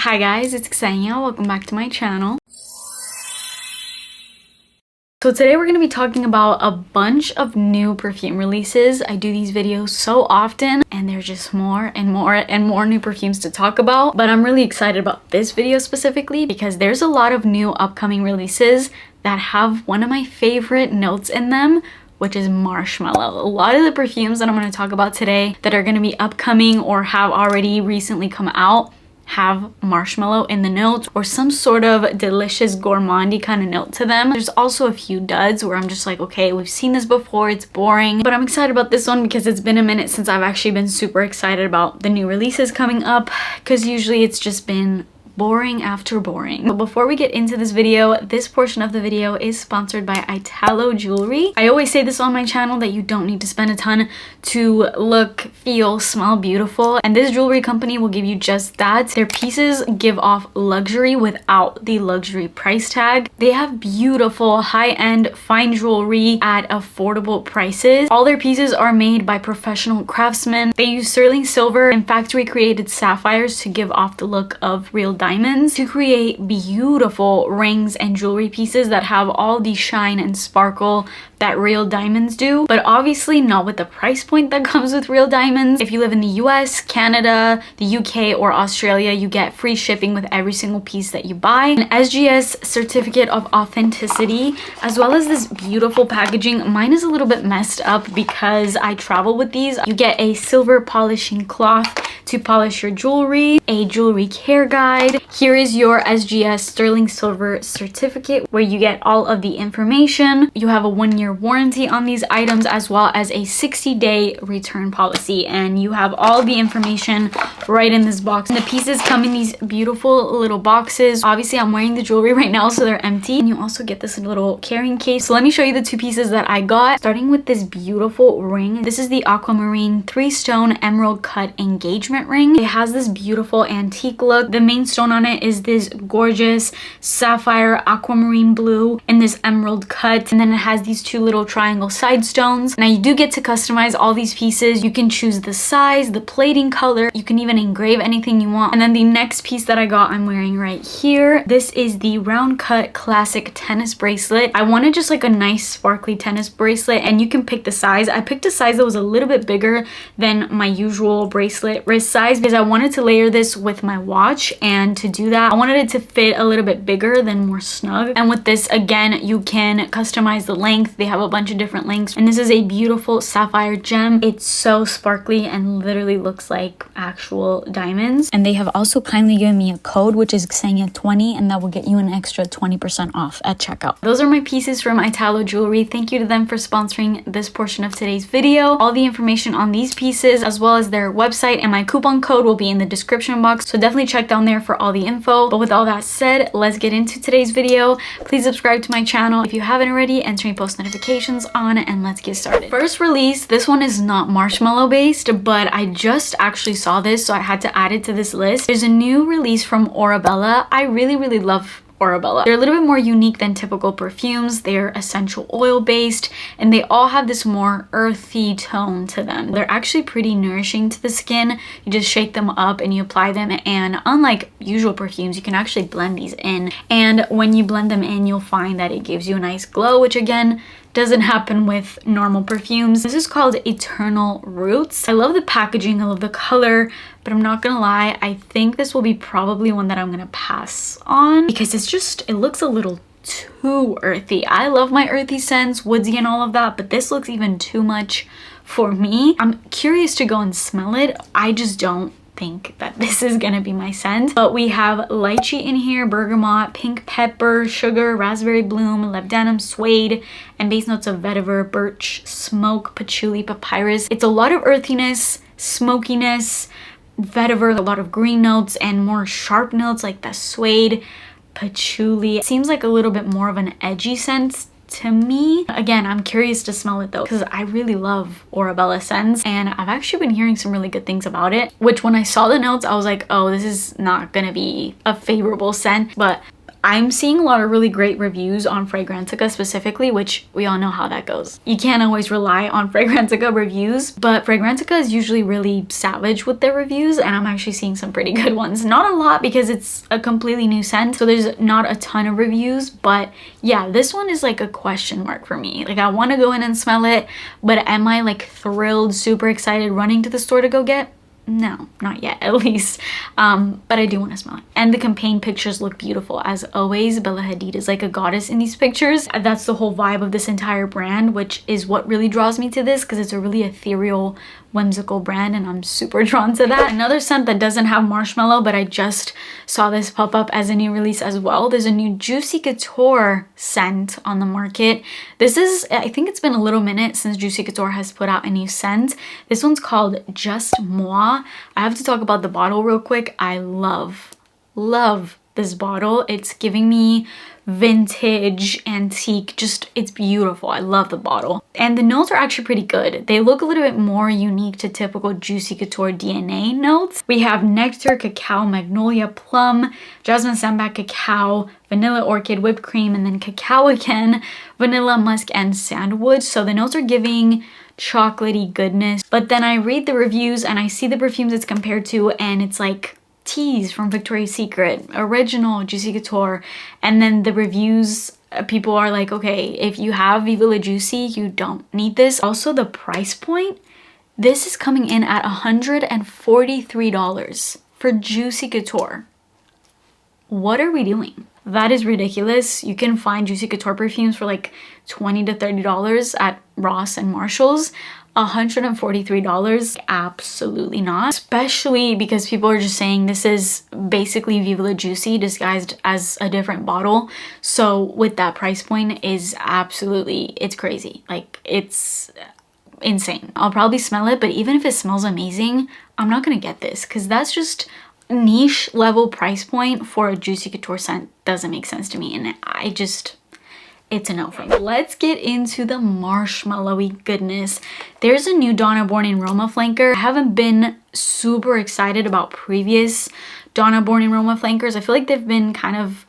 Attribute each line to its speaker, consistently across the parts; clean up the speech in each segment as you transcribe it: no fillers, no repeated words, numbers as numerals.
Speaker 1: Hi guys, it's Ksenia. Welcome back to my channel. So today we're going to be talking about a bunch of new perfume releases. I do these videos so often and there's just more and more and more new perfumes to talk about. But I'm really excited about this video specifically because there's a lot of new upcoming releases that have one of my favorite notes in them, which is marshmallow. A lot of the perfumes that I'm going to talk about today that are going to be upcoming or have already recently come out have marshmallow in the notes or some sort of delicious gourmandy kind of note to them. There's also a few duds where I'm just like, okay, we've seen this before, it's boring. But I'm excited about this one because it's been a minute since I've actually been super excited about the new releases coming up, because usually it's just been boring after boring. But before we get into this video, this portion of the video is sponsored by Itallo Jewelry. I always say this on my channel that you don't need to spend a ton to look, feel, smell beautiful, and this jewelry company will give you just that. Their pieces give off luxury without the luxury price tag. They have beautiful high-end fine jewelry at affordable prices. All their pieces are made by professional craftsmen. They use sterling silver and factory created sapphires to give off the look of real diamonds to create beautiful rings and jewelry pieces that have all the shine and sparkle that real diamonds do, but obviously not with the price point that comes with real diamonds. If you live in the US, Canada, the UK, or Australia, you get free shipping with every single piece that you buy, an SGS certificate of authenticity, as well as this beautiful packaging. Mine is a little bit messed up because I travel with these. You get a silver polishing cloth to polish your jewelry, a jewelry care guide. Here is your SGS sterling silver certificate where you get all of the information. You have a 1-year warranty on these items as well as a 60-day return policy, and you have all the information right in this box. And the pieces come in these beautiful little boxes. Obviously I'm wearing the jewelry right now so they're empty, and you also get this little carrying case. So let me show you the two pieces that I got, starting with this beautiful ring. This is the aquamarine 3-stone emerald cut engagement ring. It has this beautiful antique look. The main stone on it is this gorgeous sapphire aquamarine blue and this emerald cut, and then it has these two little triangle side stones. Now you do get to customize all these pieces. You can choose the size, the plating color, you can even engrave anything you want. And then the next piece that I got, I'm wearing right here. This is the round cut classic tennis bracelet. I wanted just like a nice sparkly tennis bracelet, and you can pick the size. I picked a size that was a little bit bigger than my usual bracelet wrist size because I wanted to layer this with my watch, and to do that I wanted it to fit a little bit bigger than more snug. And with this, again, you can customize the length. They have a bunch of different lengths, and this is a beautiful sapphire gem. It's so sparkly and literally looks like actual diamonds. And they have also kindly given me a code, which is Ksenia20, and that will get you an extra 20% off at checkout. Those are my pieces from Itallo Jewelry. Thank you to them for sponsoring this portion of today's video. All the information on these pieces as well as their website and my coupon code will be in the description box, so definitely check down there for all the info. But with all that said, let's get into today's video. Please subscribe to my channel if you haven't already and turn post notifications on, and let's get started. First release, this one is not marshmallow based, but I just actually saw this, so I had to add it to this list. There's a new release from Orabella. I really love Orabella. They're a little bit more unique than typical perfumes. They're essential oil based, and they all have this more earthy tone to them. They're actually pretty nourishing to the skin. You just shake them up and you apply them, and unlike usual perfumes, you can actually blend these in, and when you blend them in, you'll find that it gives you a nice glow, which again doesn't happen with normal perfumes. This is called Eternal Roots. I love the packaging, I love the color, but I'm not gonna lie, I think this will be probably one that I'm gonna pass on because it looks a little too earthy. I love my earthy scents, woodsy and all of that, but this looks even too much for me. I'm curious to go and smell it. I just don't think that this is gonna be my scent. But we have lychee in here, bergamot, pink pepper, sugar, raspberry bloom, labdanum, suede, and base notes of vetiver, birch, smoke, patchouli, papyrus. It's a lot of earthiness, smokiness, vetiver, a lot of green notes, and more sharp notes like the suede, patchouli. It seems like a little bit more of an edgy scent to me. Again, I'm curious to smell it though because I really love Orabella scents, and I've actually been hearing some really good things about it, which when I saw the notes I was like, oh, this is not gonna be a favorable scent, but I'm seeing a lot of really great reviews on Fragrantica specifically, which we all know how that goes. You can't always rely on Fragrantica reviews, but Fragrantica is usually really savage with their reviews, and I'm actually seeing some pretty good ones. Not a lot because it's a completely new scent, so there's not a ton of reviews, but yeah, this one is like a question mark for me. Like, I want to go in and smell it, but am I like thrilled, super excited, running to the store to go get? No, not yet, at least. But I do want to smell it. And the campaign pictures look beautiful. As always, Bella Hadid is like a goddess in these pictures. That's the whole vibe of this entire brand, which is what really draws me to this, because it's a really ethereal, whimsical brand, and I'm super drawn to that. Another scent that doesn't have marshmallow, but I just saw this pop up as a new release as well. There's a new Juicy Couture scent on the market. This is, I think it's been a little minute since Juicy Couture has put out a new scent. This one's called Just Mwah. I have to talk about the bottle real quick. I love this bottle. It's giving me vintage, antique, just, it's beautiful. I love the bottle. And the notes are actually pretty good. They look a little bit more unique to typical Juicy Couture DNA notes. We have nectar, cacao, magnolia, plum, jasmine, sambac, cacao, vanilla, orchid, whipped cream, and then cacao again, vanilla, musk, and sandalwood. So the notes are giving chocolatey goodness. But then I read the reviews and I see the perfumes it's compared to, and it's like teas from Victoria's Secret, original Juicy Couture, and then the reviews, people are like, okay, if you have Viva La Juicy, you don't need this. Also, the price point, this is coming in at $143 for Juicy Couture. What are we doing? That is ridiculous. You can find Juicy Couture perfumes for like $20 to $30 at Ross and Marshall's. $143? Absolutely not. Especially because people are just saying this is basically Viva La Juicy disguised as a different bottle. So with that price point is absolutely, it's crazy. Like, it's insane. I'll probably smell it, but even if it smells amazing, I'm not gonna get this, because that's just niche level price point for a Juicy Couture scent. Doesn't make sense to me, and I just, it's a no from me. Let's get into the marshmallowy goodness. There's a new Donna Born in Roma flanker. I haven't been super excited about previous Donna Born in Roma flankers. I feel like they've been kind of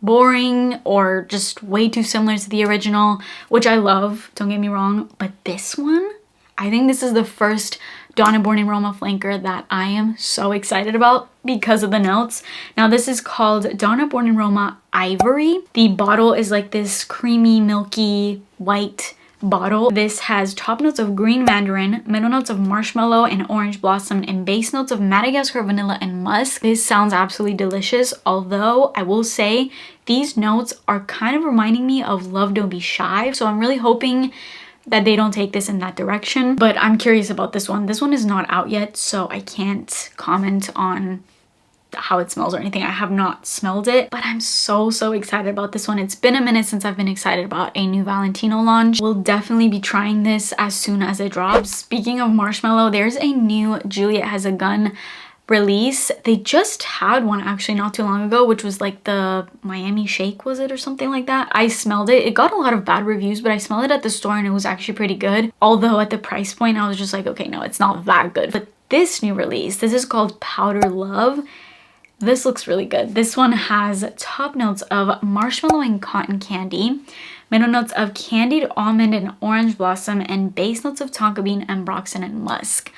Speaker 1: boring or just way too similar to the original, which I love, don't get me wrong. But this one, I think this is the first Donna Born in Roma flanker that I am so excited about because of the notes. Now this is called Donna Born in Roma Ivory. The bottle is like this creamy, milky, white bottle. This has top notes of green mandarin, middle notes of marshmallow and orange blossom, and base notes of Madagascar, vanilla, and musk. This sounds absolutely delicious, although I will say these notes are kind of reminding me of Love Don't Be Shy. So I'm really hoping that they don't take this in that direction, but I'm curious about this one. This one is not out yet, so I can't comment on how it smells or anything. I have not smelled it, but I'm so excited about this one. It's been a minute since I've been excited about a new Valentino launch. We'll definitely be trying this as soon as it drops. Speaking of marshmallow, there's a new Juliet Has a Gun release. They just had one actually not too long ago, which was like the Miami Shake, was it, or something like that. I smelled it. It got a lot of bad reviews, but I smelled it at the store and it was actually pretty good. Although at the price point, I was just like, okay, no, it's not that good. But this new release, this is called Powder Love. This looks really good. This one has top notes of marshmallow and cotton candy, middle notes of candied almond and orange blossom, and base notes of tonka bean, ambroxan, and musk.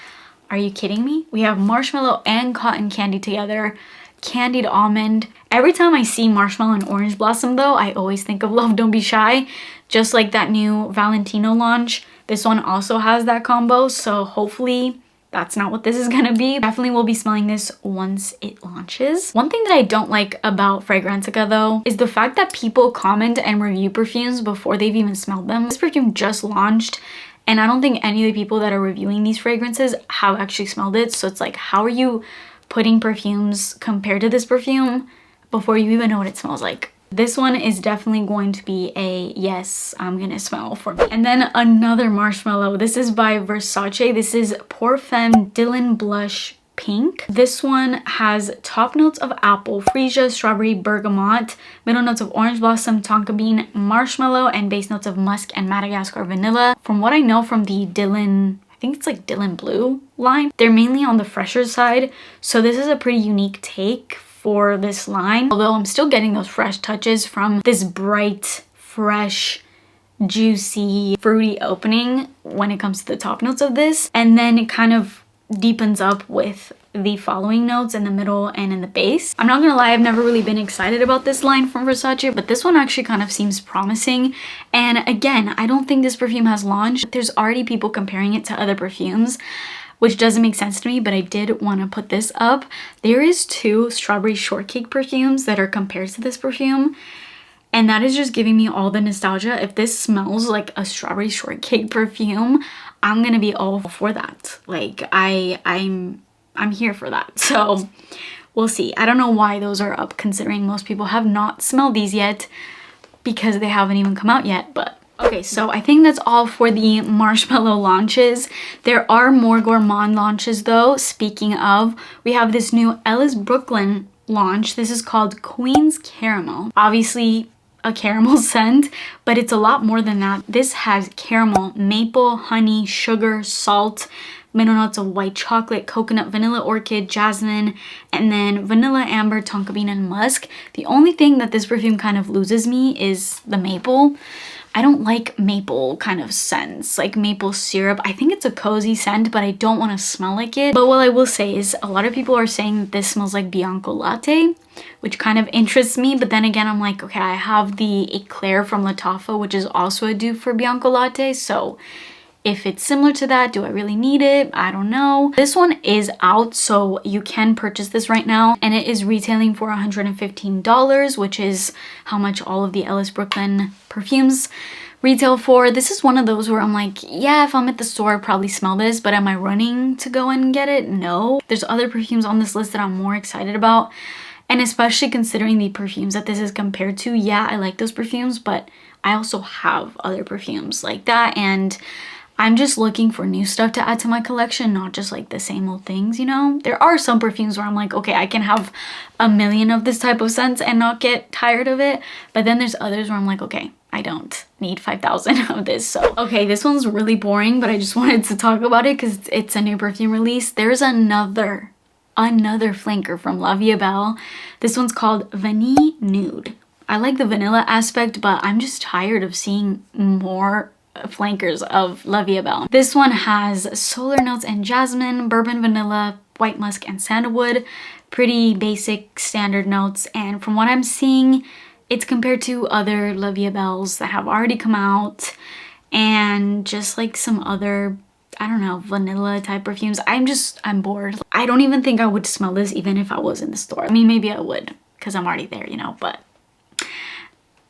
Speaker 1: Are you kidding me? We have marshmallow and cotton candy together, candied almond. Every time I see marshmallow and orange blossom though, I always think of Love Don't Be Shy. Just like that new Valentino launch, this one also has that combo, so hopefully that's not what this is gonna be. Definitely will be smelling this once it launches. One thing that I don't like about Fragrantica though is the fact that people comment and review perfumes before they've even smelled them. This perfume just launched, and I don't think any of the people that are reviewing these fragrances have actually smelled it. So it's like, how are you putting perfumes compared to this perfume before you even know what it smells like? This one is definitely going to be a yes, I'm gonna smell for me. And then another marshmallow. This is by Versace. This is Pour Femme Dylan Blush Pink. This one has top notes of apple, freesia, strawberry, bergamot, middle notes of orange blossom, tonka bean, marshmallow, and base notes of musk and Madagascar vanilla. From what I know from the Dylan, I think it's like Dylan Blue line, they're mainly on the fresher side. So this is a pretty unique take for this line, although I'm still getting those fresh touches from this bright, fresh, juicy, fruity opening when it comes to the top notes of this. And then it kind of deepens up with the following notes in the middle and in the base. I'm not gonna lie, I've never really been excited about this line from Versace, but this one actually kind of seems promising. And again, I don't think this perfume has launched. There's already people comparing it to other perfumes, which doesn't make sense to me, but I did want to put this up. There is 2 strawberry shortcake perfumes that are compared to this perfume, and that is just giving me all the nostalgia. If this smells like a strawberry shortcake perfume, I'm gonna be all for that. Like I'm here for that. So we'll see. I don't know why those are up, considering most people have not smelled these yet because they haven't even come out yet. But okay, so I think that's all for the Marshmallow launches. There are more Gourmand launches though. Speaking of, we have this new Ellis Brooklyn launch. This is called Queen's Caramel. Obviously a caramel scent, but it's a lot more than that. This has caramel, maple, honey, sugar, salt, middle notes of white chocolate, coconut, vanilla orchid, jasmine, and then vanilla, amber, tonka bean, and musk. The only thing that this perfume kind of loses me is the maple. I don't like maple kind of scents, like maple syrup. I think it's a cozy scent, but I don't want to smell like it. But what I will say is a lot of people are saying that this smells like Bianco Latte, which kind of interests me. But then again, I'm like, okay, I have the Eclair from Latafa, which is also a dupe for Bianco Latte. So if it's similar to that, do I really need it? I don't know. This one is out, so you can purchase this right now, and it is retailing for $115, which is how much all of the Ellis Brooklyn perfumes retail for. This is one of those where I'm like, yeah, if I'm at the store, I'd probably smell this, but am I running to go and get it? No. There's other perfumes on this list that I'm more excited about, and especially considering the perfumes that this is compared to. Yeah, I like those perfumes, but I also have other perfumes like that, and I'm just looking for new stuff to add to my collection, not just like the same old things, you know? There are some perfumes where I'm like, okay, I can have a million of this type of scents and not get tired of it. But then there's others where I'm like, okay, I don't need 5,000 of this. So, okay, this one's really boring, but I just wanted to talk about it because it's a new perfume release. There's another flanker from La Vie Belle. This one's called Vanille Nude. I like the vanilla aspect, but I'm just tired of seeing more flankers of La Vie Belle. This one has solar notes and jasmine, bourbon, vanilla, white musk, and sandalwood. Pretty basic standard notes, and from what I'm seeing, it's compared to other La Vie Belles that have already come out, and just like some other, I don't know, vanilla type perfumes. I'm bored. I don't even think I would smell this even if I was in the store. I mean, maybe I would because I'm already there, you know, but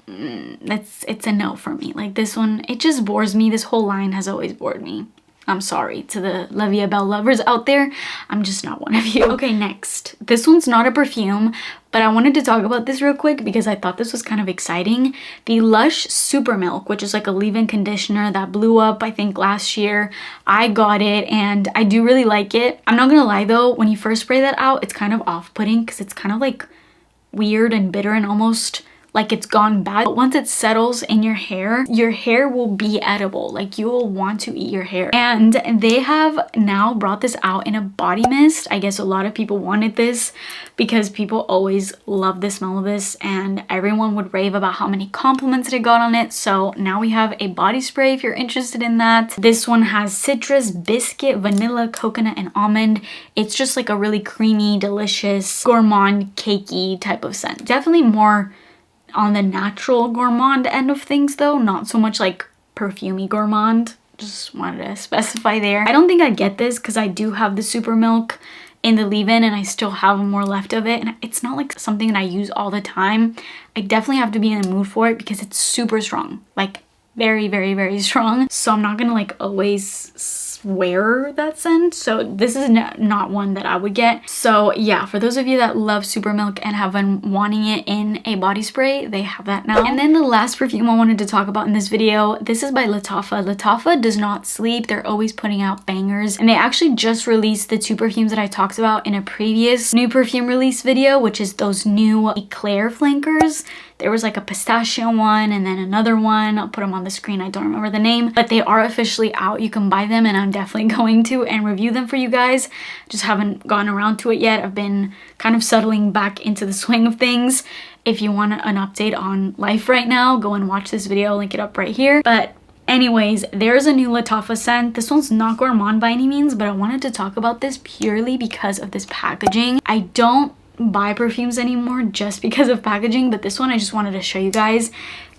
Speaker 1: it's a no for me. Like this one, it just bores me. This whole line has always bored me. I'm sorry to the La Vie Belle lovers out there. I'm just not one of you. Okay, next. This one's not a perfume, but I wanted to talk about this real quick because I thought this was kind of exciting. The Lush Super Milk, which is like a leave-in conditioner that blew up, I think, last year. I got it and I do really like it. I'm not gonna lie though, when you first spray that out, it's kind of off-putting because it's kind of like weird and bitter and almost like it's gone bad. But once it settles in your hair will be edible. Like you will want to eat your hair. And they have now brought this out in a body mist. I guess a lot of people wanted this because people always love the smell of this and everyone would rave about how many compliments it got on it. So now we have a body spray if you're interested in that. This one has citrus, biscuit, vanilla, coconut, and almond. It's just like a really creamy, delicious, gourmand, cakey type of scent. Definitely more on the natural gourmand end of things though, not so much like perfumey gourmand. Just wanted to specify there. I don't think I get this because I do have the Super Milk in the leave-in and I still have more left of it, and it's not like something that I use all the time. I definitely have to be in the mood for it because it's super strong, like very, very, very strong. So I'm not gonna like always wear that scent. So this is not one that I would get. So yeah, for those of you that love Super Milk and have been wanting it in a body spray, they have that now. And then the last perfume I wanted to talk about in this video, this is by Latafa. Latafa does not sleep. They're always putting out bangers, and they actually just released the 2 perfumes that I talked about in a previous new perfume release video, which is those new Eclair flankers. There was like a pistachio one and then another one. I'll put them on the screen. I don't remember the name, but they are officially out. You can buy them and I'm definitely going to and review them for you guys. Just haven't gotten around to it yet. I've been kind of settling back into the swing of things. If you want an update on life right now, go and watch this video. I'll link it up right here. But anyways, there's a new Latafa scent. This one's not gourmand by any means, but I wanted to talk about this purely because of this packaging. I don't buy perfumes anymore just because of packaging, but this one I just wanted to show you guys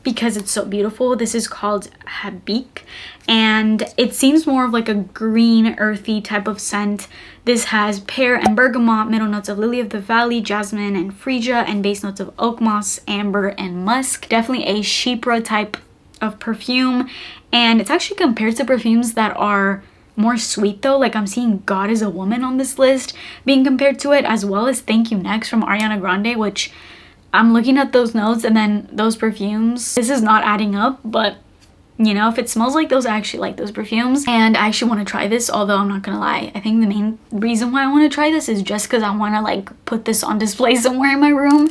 Speaker 1: because it's so beautiful. This is called Habek and it seems more of like a green earthy type of scent. This has pear and bergamot, middle notes of lily of the valley, jasmine and freesia, and base notes of oak moss, amber and musk. Definitely a chypre type of perfume, and it's actually compared to perfumes that are more sweet though. Like I'm seeing God is a Woman on this list being compared to it, as well as Thank You Next from Ariana Grande, which I'm looking at those notes and then those perfumes. This is not adding up, but you know, if it smells like those, I actually like those perfumes and I actually want to try this. Although I'm not gonna lie, I think the main reason why I want to try this is just because I want to like put this on display somewhere in my room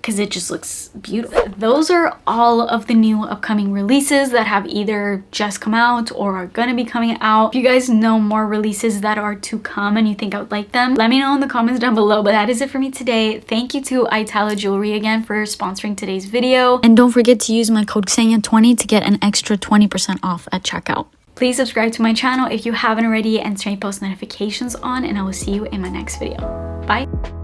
Speaker 1: because it just looks beautiful. Those are all of the new upcoming releases that have either just come out or are gonna be coming out. If you guys know more releases that are to come and you think I would like them, let me know in the comments down below. But that is it for me today. Thank you to Itallo Jewelry again for sponsoring today's video, and don't forget to use my code Xenia20 to get an extra 20% off at checkout. Please subscribe to my channel if you haven't already and turn post notifications on, and I will see you in my next video. Bye.